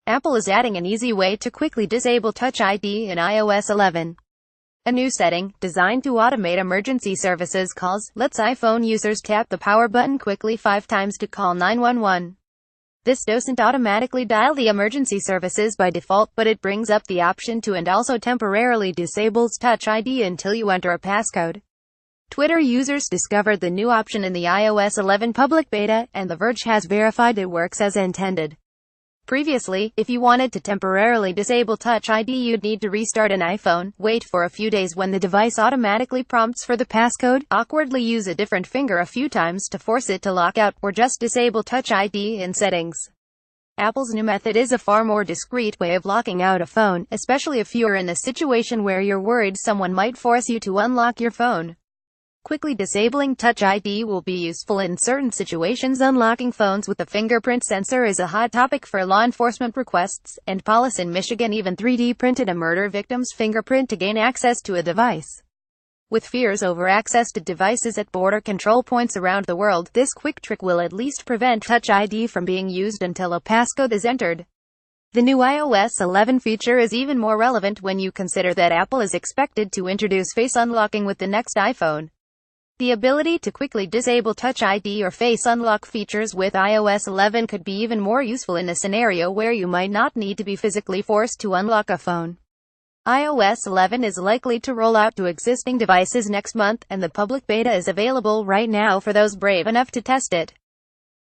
Apple is adding an easy way to quickly disable Touch ID in iOS 11. A new setting, designed to automate emergency services calls, lets iPhone users tap the power button quickly 5 times to call 911. This doesn't automatically dial the emergency services by default, but it brings up the option to and also temporarily disables Touch ID until you enter a passcode. Twitter users discovered the new option in the iOS 11 public beta, and The Verge has verified it works as intended. Previously, if you wanted to temporarily disable Touch ID, you'd need to restart an iPhone, wait for a few days when the device automatically prompts for the passcode, awkwardly use a different finger a few times to force it to lock out, or just disable Touch ID in settings. Apple's new method is a far more discreet way of locking out a phone, especially if you're in a situation where you're worried someone might force you to unlock your phone. Quickly disabling Touch ID will be useful in certain situations. Unlocking phones with a fingerprint sensor is a hot topic for law enforcement requests, and police in Michigan even 3D printed a murder victim's fingerprint to gain access to a device. With fears over access to devices at border control points around the world, this quick trick will at least prevent Touch ID from being used until a passcode is entered. The new iOS 11 feature is even more relevant when you consider that Apple is expected to introduce face unlocking with the next iPhone. The ability to quickly disable Touch ID or face unlock features with iOS 11 could be even more useful in a scenario where you might not need to be physically forced to unlock a phone. iOS 11 is likely to roll out to existing devices next month, and the public beta is available right now for those brave enough to test it.